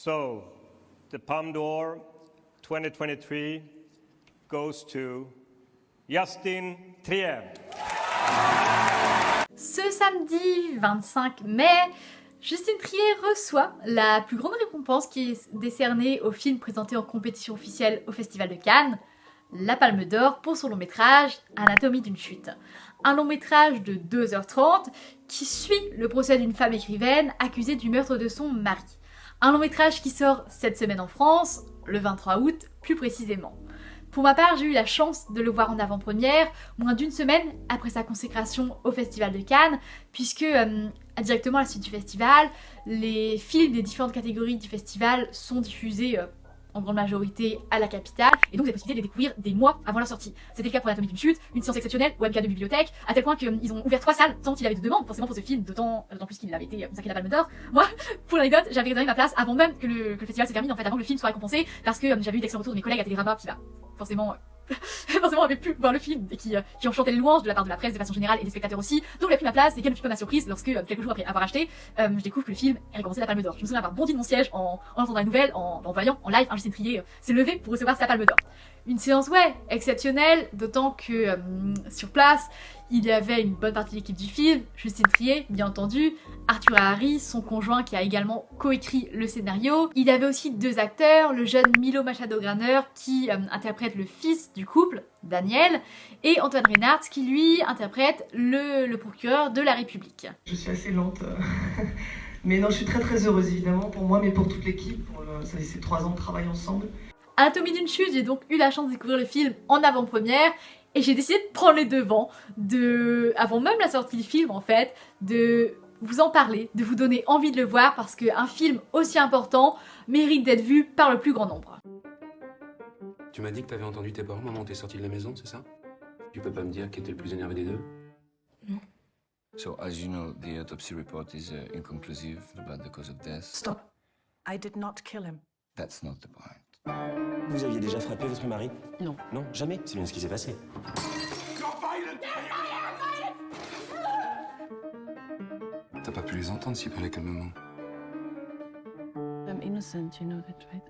So, the Palme d'Or 2023 goes to Justine Triet. Ce samedi 25 mai, Justine Triet reçoit la plus grande récompense qui est décernée au film présenté en compétition officielle au Festival de Cannes, la Palme d'Or pour son long métrage Anatomie d'une chute. Un long métrage de 2h30 qui suit le procès d'une femme écrivaine accusée du meurtre de son mari. Un long métrage qui sort cette semaine en France, le 23 août plus précisément. Pour ma part, j'ai eu la chance de le voir en avant-première, moins d'une semaine après sa consécration au Festival de Cannes, puisque directement à la suite du festival, les films des différentes catégories du festival sont diffusés en grande majorité à la capitale, et donc vous avez possibilité de les découvrir des mois avant leur sortie. C'était le cas pour Anatomie d'une chute, une séance exceptionnelle au MK de bibliothèque, à tel point qu'ils ont ouvert 3 salles tant il y avait de demandes forcément pour ce film, d'autant plus qu'il avait été consacré à la Palme d'Or. Moi, pour l'anecdote, j'avais réservé ma place avant même que le festival se termine, en fait, avant que le film soit récompensé, parce que j'avais eu d'excellents retours de mes collègues à Télérama qui forcément avaient pu voir le film et qui ont chanté les louanges de la part de la presse de façon générale et des spectateurs aussi. Donc j'avais pris ma place et quelle fut pas ma surprise lorsque quelques jours après avoir acheté, je découvre que le film est récompensé la Palme d'Or. Je me souviens avoir bondi de mon siège en entendant la nouvelle, en voyant en live Justine Triet s'est levé pour recevoir sa Palme d'Or. Une séance exceptionnelle, d'autant que sur place il y avait une bonne partie de l'équipe du film, Justine Triet bien entendu, Arthur Harry, son conjoint qui a également coécrit le scénario. Il y avait aussi 2 acteurs, le jeune Milo Machado-Graner qui interprète le fils du couple, Daniel, et Antoine Reynard qui lui interprète le procureur de la République. Je suis assez lente, mais non, je suis très heureuse évidemment pour moi, mais pour toute l'équipe. Ça fait 3 ans de travail ensemble. Anatomie d'une chute, j'ai donc eu la chance de découvrir le film en avant-première et j'ai décidé de prendre les devants, avant même la sortie du film en fait, de vous en parler, de vous donner envie de le voir parce qu'un film aussi important mérite d'être vu par le plus grand nombre. Tu m'as dit que t'avais entendu tes parents maman t'es sortie de la maison, c'est ça? Tu peux pas me dire qui était le plus énervé des deux? Non. So, as you know, the autopsy report is inconclusive about the cause of death. Stop. I did not kill him. That's not the point. Vous aviez déjà frappé votre mari? Non. Non, jamais. C'est bien ce qui s'est passé. T'as pas pu les entendre s'ils parlaient calmement. I'm innocent, you know that, right?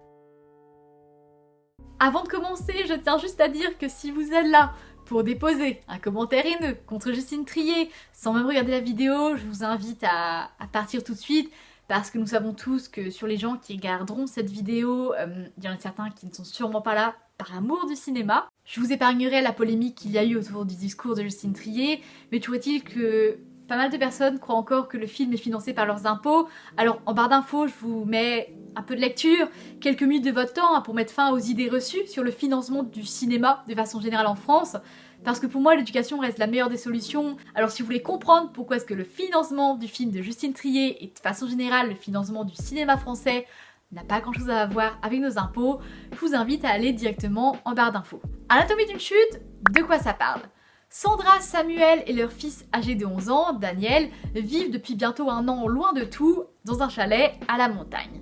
Avant de commencer, je tiens juste à dire que si vous êtes là pour déposer un commentaire haineux contre Justine Triet, sans même regarder la vidéo, je vous invite à partir tout de suite, parce que nous savons tous que sur les gens qui regarderont cette vidéo, il y en a certains qui ne sont sûrement pas là par amour du cinéma. Je vous épargnerai la polémique qu'il y a eu autour du discours de Justine Triet, mais toujours est-il que pas mal de personnes croient encore que le film est financé par leurs impôts. Alors en barre d'infos, je vous mets un peu de lecture, quelques minutes de votre temps pour mettre fin aux idées reçues sur le financement du cinéma de façon générale en France. Parce que pour moi, l'éducation reste la meilleure des solutions. Alors si vous voulez comprendre pourquoi est-ce que le financement du film de Justine Triet et de façon générale le financement du cinéma français n'a pas grand chose à voir avec nos impôts, je vous invite à aller directement en barre d'infos. Anatomie d'une chute, de quoi ça parle? Sandra, Samuel et leur fils âgé de 11 ans, Daniel, vivent depuis bientôt 1 an loin de tout, dans un chalet à la montagne.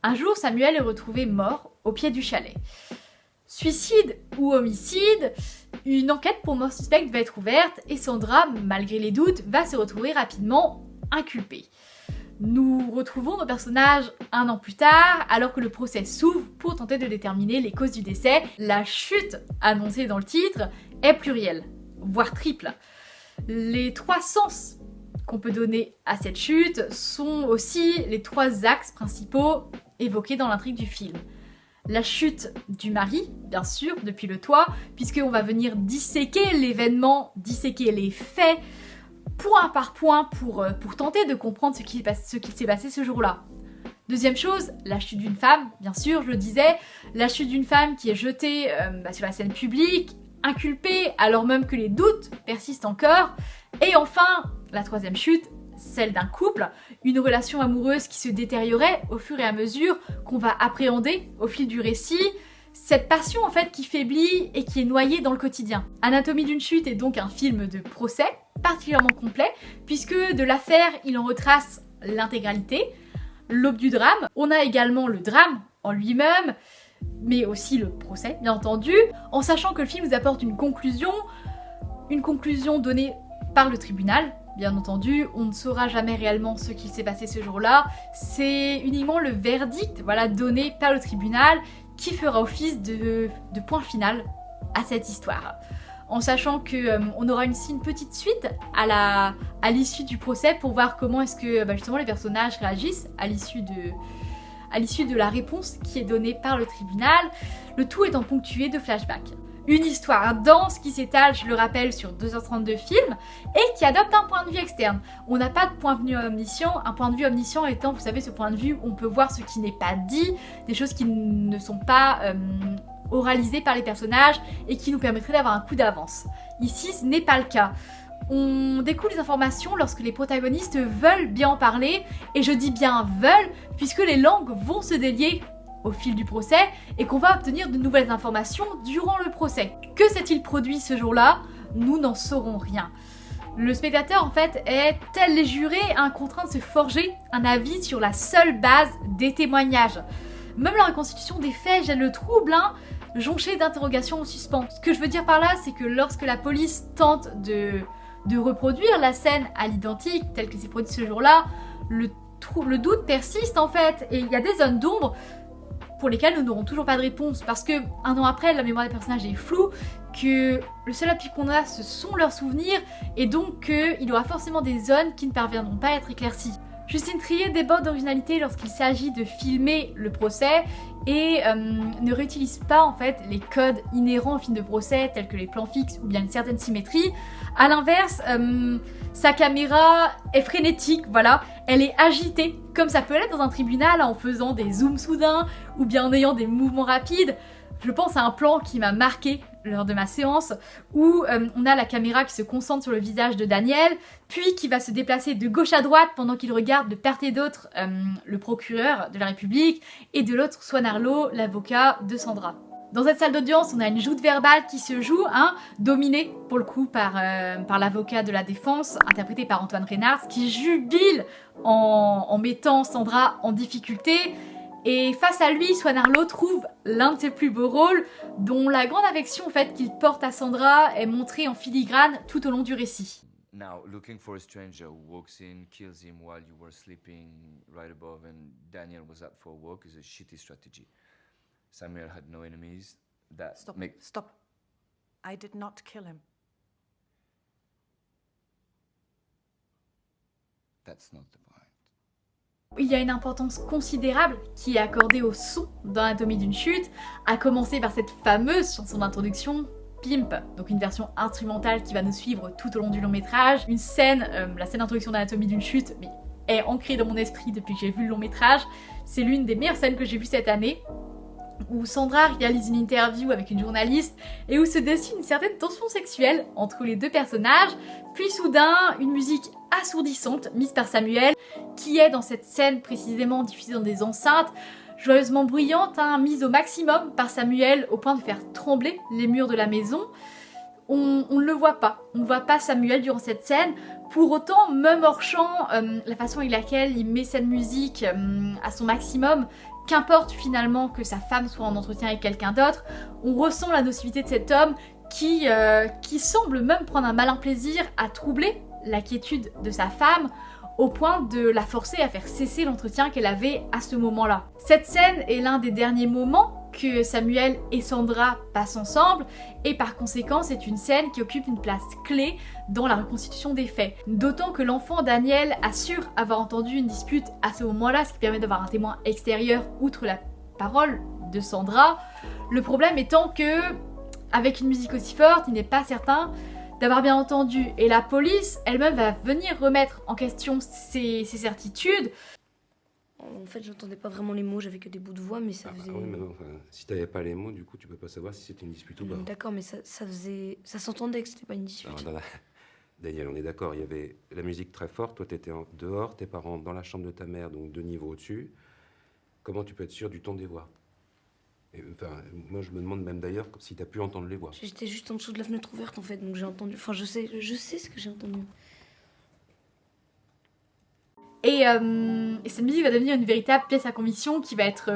Un jour, Samuel est retrouvé mort au pied du chalet. Suicide ou homicide? Une enquête pour mort suspecte va être ouverte et Sandra, malgré les doutes, va se retrouver rapidement inculpée. Nous retrouvons nos personnages 1 an plus tard, alors que le procès s'ouvre pour tenter de déterminer les causes du décès. La chute annoncée dans le titre est plurielle, voire triple. Les 3 sens qu'on peut donner à cette chute sont aussi les 3 axes principaux évoqués dans l'intrigue du film. La chute du mari, bien sûr, depuis le toit, puisqu'on va venir disséquer l'événement, disséquer les faits, point par point, pour tenter de comprendre ce qui s'est passé ce jour-là. Deuxième chose, la chute d'une femme, bien sûr, je le disais, la chute d'une femme qui est jetée sur la scène publique, inculpée, alors même que les doutes persistent encore. Et enfin, la 3e chute, celle d'un couple, une relation amoureuse qui se détériorait au fur et à mesure qu'on va appréhender au fil du récit, cette passion en fait qui faiblit et qui est noyée dans le quotidien. Anatomie d'une chute est donc un film de procès, particulièrement complet, puisque de l'affaire il en retrace l'intégralité, l'aube du drame, on a également le drame en lui-même, mais aussi le procès bien entendu, en sachant que le film nous apporte une conclusion donnée par le tribunal, bien entendu, on ne saura jamais réellement ce qu'il s'est passé ce jour-là. C'est uniquement le verdict, voilà, donné par le tribunal qui fera office de point final à cette histoire. En sachant qu'on aura aussi une petite suite à l'issue du procès pour voir comment est-ce que justement les personnages réagissent à l'issue de la réponse qui est donnée par le tribunal, le tout étant ponctué de flashbacks. Une histoire dense qui s'étale, je le rappelle, sur 2h30 de film et qui adopte un point de vue externe. On n'a pas de point de vue omniscient, un point de vue omniscient étant, vous savez, ce point de vue où on peut voir ce qui n'est pas dit, des choses qui ne sont pas oralisées par les personnages et qui nous permettraient d'avoir un coup d'avance. Ici, ce n'est pas le cas. On découvre les informations lorsque les protagonistes veulent bien en parler, et je dis bien veulent, puisque les langues vont se délier au fil du procès et qu'on va obtenir de nouvelles informations durant le procès. Que s'est-il produit ce jour-là? Nous n'en saurons rien. Le spectateur, en fait, est, tel les jurés, contraint de se forger un avis sur la seule base des témoignages. Même la reconstitution des faits gêne le trouble, jonché d'interrogations en suspens. Ce que je veux dire par là, c'est que lorsque la police tente de reproduire la scène à l'identique, telle que c'est produit ce jour-là, le doute persiste en fait, et il y a des zones d'ombre pour lesquelles nous n'aurons toujours pas de réponse, parce que un an après, la mémoire des personnages est floue, que le seul appui qu'on a, ce sont leurs souvenirs, et donc qu'il y aura forcément des zones qui ne parviendront pas à être éclaircies. Justine Triet déborde d'originalité lorsqu'il s'agit de filmer le procès et ne réutilise pas en fait les codes inhérents au film de procès tels que les plans fixes ou bien une certaine symétrie. A l'inverse, sa caméra est frénétique, voilà, elle est agitée comme ça peut l'être dans un tribunal en faisant des zooms soudains ou bien en ayant des mouvements rapides. Je pense à un plan qui m'a marqué lors de ma séance où on a la caméra qui se concentre sur le visage de Daniel, puis qui va se déplacer de gauche à droite pendant qu'il regarde de part et d'autre le procureur de la République et de l'autre Swan Arlo, l'avocat de Sandra. Dans cette salle d'audience, on a une joute verbale qui se joue, dominée pour le coup par l'avocat de la défense, interprété par Antoine Reynard, qui jubile en mettant Sandra en difficulté. Et face à lui, Swan Arlo trouve l'un de ses plus beaux rôles, dont la grande affection en fait, qu'il porte à Sandra est montrée en filigrane tout au long du récit. Now, looking for a stranger who walks in, kills him while you were sleeping right above and Daniel was out for a walk is a shitty strategy. Samuel had no enemies. That Stop. I did not kill him. That's not the point. Il y a une importance considérable qui est accordée au son dans l'anatomie d'une chute, à commencer par cette fameuse chanson d'introduction, Pimp, donc une version instrumentale qui va nous suivre tout au long du long métrage. Une scène, la scène d'introduction d'anatomie d'une chute, mais est ancrée dans mon esprit depuis que j'ai vu le long métrage. C'est l'une des meilleures scènes que j'ai vues cette année, où Sandra réalise une interview avec une journaliste et où se dessine une certaine tension sexuelle entre les deux personnages, puis soudain une musique assourdissante mise par Samuel, qui est dans cette scène précisément diffusée dans des enceintes, joyeusement bruyante, mise au maximum par Samuel au point de faire trembler les murs de la maison. On ne le voit pas, on ne voit pas Samuel durant cette scène. Pour autant, même hors champ, la façon avec laquelle il met cette musique à son maximum, qu'importe finalement que sa femme soit en entretien avec quelqu'un d'autre, on ressent la nocivité de cet homme qui semble même prendre un malin plaisir à troubler la quiétude de sa femme au point de la forcer à faire cesser l'entretien qu'elle avait à ce moment-là. Cette scène est l'un des derniers moments que Samuel et Sandra passent ensemble et par conséquent c'est une scène qui occupe une place clé dans la reconstitution des faits. D'autant que l'enfant Daniel assure avoir entendu une dispute à ce moment-là, ce qui permet d'avoir un témoin extérieur outre la parole de Sandra. Le problème étant que, avec une musique aussi forte, il n'est pas certain d'avoir bien entendu. Et la police elle-même va venir remettre en question ces certitudes. En fait, j'entendais pas vraiment les mots, j'avais que des bouts de voix, mais ça faisait... oui, mais non, si t'avais pas les mots, du coup, tu peux pas savoir si c'était une dispute ou pas. D'accord, mais ça faisait... Ça s'entendait que c'était pas une dispute. Non, Daniel, on est d'accord, il y avait la musique très forte, toi t'étais dehors, tes parents dans la chambre de ta mère, donc 2 niveaux au-dessus. Comment tu peux être sûr du ton des voix? Et, moi je me demande même d'ailleurs si t'as pu entendre les voix. J'étais juste en dessous de la fenêtre ouverte en fait, donc j'ai entendu... Enfin, je sais ce que j'ai entendu. Et cette musique va devenir une véritable pièce à conviction qui va être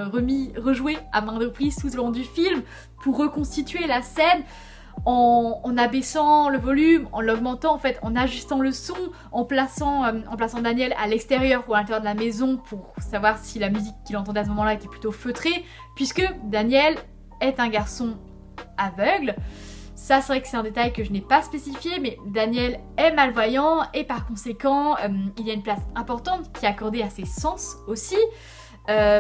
rejouée à maintes reprises tout au long du film pour reconstituer la scène. en abaissant le volume, en l'augmentant en fait, en ajustant le son, en plaçant Daniel à l'extérieur ou à l'intérieur de la maison pour savoir si la musique qu'il entendait à ce moment-là était plutôt feutrée, puisque Daniel est un garçon aveugle. Ça, c'est vrai que c'est un détail que je n'ai pas spécifié, mais Daniel est malvoyant et par conséquent, il y a une place importante qui est accordée à ses sens aussi.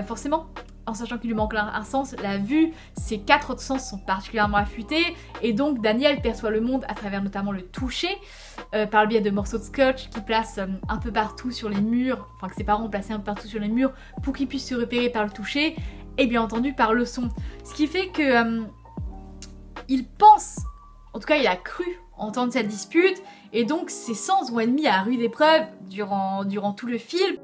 Forcément, en sachant qu'il lui manque un sens, la vue, ses 4 autres sens sont particulièrement affûtés et donc Daniel perçoit le monde à travers notamment le toucher, par le biais de morceaux de scotch qu'il place un peu partout sur les murs, enfin que ses parents ont placé un peu partout sur les murs pour qu'il puisse se repérer par le toucher et bien entendu par le son. Ce qui fait que il pense, en tout cas il a cru entendre cette dispute et donc ses sens vont être mis à rude épreuve durant tout le film.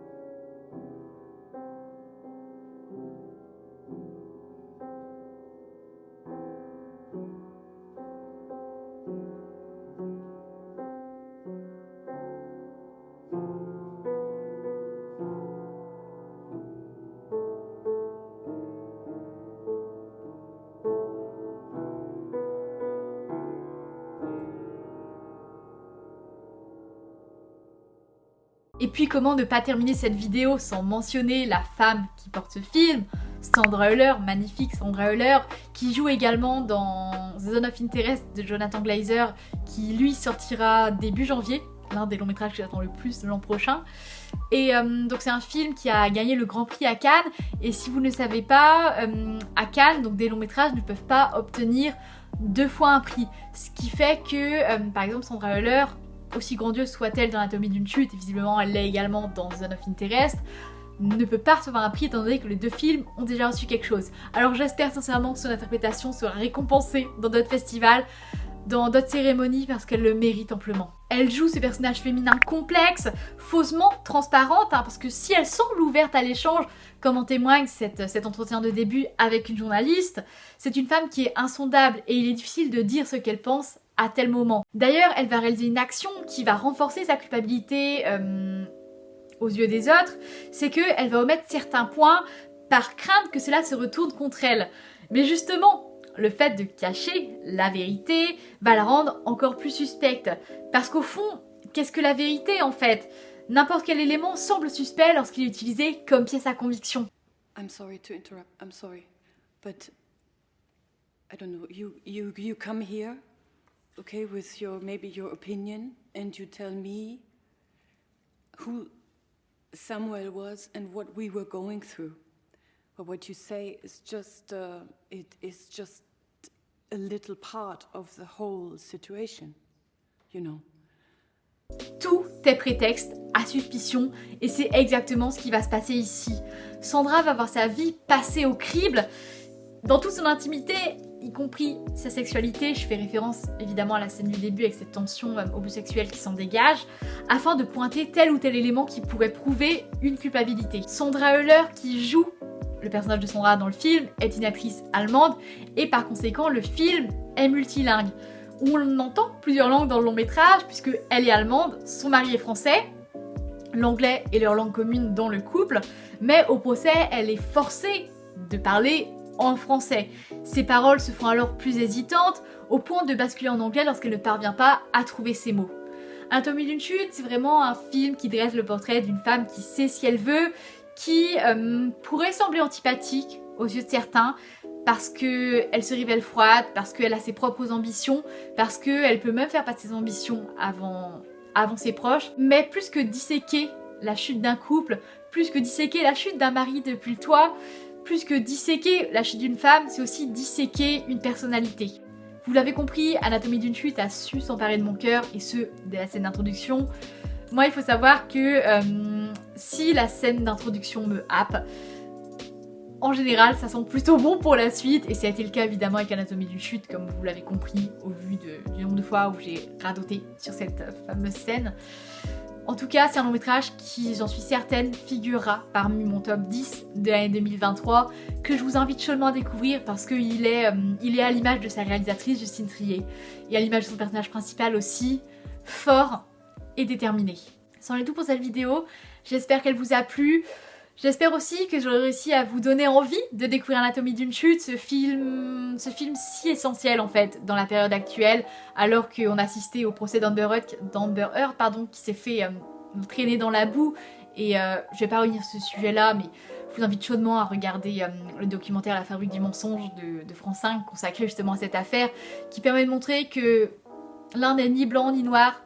Et puis comment ne pas terminer cette vidéo sans mentionner la femme qui porte ce film, Sandra Hüller, magnifique Sandra Hüller, qui joue également dans The Zone of Interest de Jonathan Glazer, qui lui sortira début janvier, l'un des longs métrages que j'attends le plus de l'an prochain. Et donc c'est un film qui a gagné le Grand Prix à Cannes, et si vous ne le savez pas, à Cannes, donc des longs métrages ne peuvent pas obtenir 2 fois un prix. Ce qui fait que, par exemple, Sandra Hüller, aussi grandiose soit-elle dans l'anatomie d'une chute, et visiblement elle l'est également dans The Zone of Interest, ne peut pas recevoir un prix étant donné que les 2 films ont déjà reçu quelque chose. Alors j'espère sincèrement que son interprétation sera récompensée dans d'autres festivals, dans d'autres cérémonies, parce qu'elle le mérite amplement. Elle joue ce personnage féminin complexe, faussement transparente, parce que si elle semble ouverte à l'échange, comme en témoigne cet entretien de début avec une journaliste, c'est une femme qui est insondable et il est difficile de dire ce qu'elle pense à tel moment. D'ailleurs, elle va réaliser une action qui va renforcer sa culpabilité aux yeux des autres, c'est qu'elle va omettre certains points par crainte que cela se retourne contre elle. Mais justement, le fait de cacher la vérité va la rendre encore plus suspecte. Parce qu'au fond, qu'est-ce que la vérité en fait? N'importe quel élément semble suspect lorsqu'il est utilisé comme pièce à conviction. I'm sorry to interrupt, I'm sorry, but I don't know, you come here, okay, with maybe your opinion, and you tell me who Samuel was and what we were going through. But what you say is just, it is just a little part of the whole situation, you know. Tout est prétexte à suspicion et c'est exactement ce qui va se passer ici. Sandra va voir sa vie passer au crible dans toute son intimité, y compris sa sexualité. Je fais référence évidemment à la scène du début avec cette tension homosexuelle qui s'en dégage, afin de pointer tel ou tel élément qui pourrait prouver une culpabilité. Sandra Hüller, qui joue le personnage de Sandra dans le film, est une actrice allemande et par conséquent le film est multilingue. On entend plusieurs langues dans le long métrage puisque elle est allemande, son mari est français, l'anglais est leur langue commune dans le couple, mais au procès elle est forcée de parler en français. Ses paroles se font alors plus hésitantes au point de basculer en anglais lorsqu'elle ne parvient pas à trouver ses mots. Anatomie d'une chute, c'est vraiment un film qui dresse le portrait d'une femme qui sait ce qu'elle veut, qui pourrait sembler antipathique aux yeux de certains, parce qu'elle se révèle froide, parce qu'elle a ses propres ambitions, parce qu'elle peut même faire passer ses ambitions avant ses proches. Mais plus que disséquer la chute d'un couple, plus que disséquer la chute d'un mari depuis le toit, plus que disséquer la chute d'une femme, c'est aussi disséquer une personnalité. Vous l'avez compris, Anatomie d'une chute a su s'emparer de mon cœur, et ce, dès la scène d'introduction. Moi, il faut savoir que si la scène d'introduction me happe, en général, ça sent plutôt bon pour la suite, et ça a été le cas évidemment avec Anatomie d'une chute, comme vous l'avez compris au vu du nombre de fois où j'ai radoté sur cette fameuse scène. En tout cas, c'est un long métrage qui, j'en suis certaine, figurera parmi mon top 10 de l'année 2023, que je vous invite chaudement à découvrir parce qu'il est à l'image de sa réalisatrice Justine Triet, et à l'image de son personnage principal aussi, fort et déterminé. C'en est tout pour cette vidéo, j'espère qu'elle vous a plu. J'espère aussi que j'aurai réussi à vous donner envie de découvrir Anatomie d'une chute, ce film si essentiel en fait dans la période actuelle, alors qu'on assistait au procès d'Amber Heard, qui s'est fait traîner dans la boue. Et je vais pas revenir sur ce sujet-là, mais je vous invite chaudement à regarder le documentaire La Fabrique du mensonge de France 5, consacré justement à cette affaire, qui permet de montrer que l'un n'est ni blanc ni noir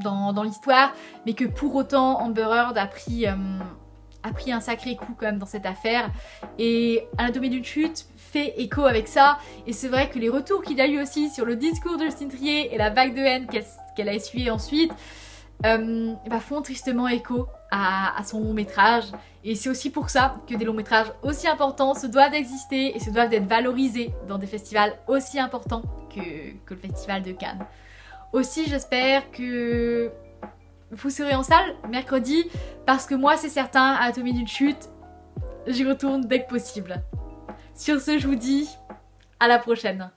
dans l'histoire, mais que pour autant Amber Heard a pris un sacré coup quand même dans cette affaire. Et Anatomie d'une chute fait écho avec ça, et c'est vrai que les retours qu'il y a eu aussi sur le discours de Justine Triet et la vague de haine qu'elle a essuyée ensuite font tristement écho à son long métrage. Et c'est aussi pour ça que des longs métrages aussi importants se doivent d'exister et se doivent d'être valorisés dans des festivals aussi importants que le festival de Cannes. Aussi, j'espère que vous serez en salle mercredi, parce que moi c'est certain, Anatomie d'une chute, j'y retourne dès que possible. Sur ce, je vous dis à la prochaine.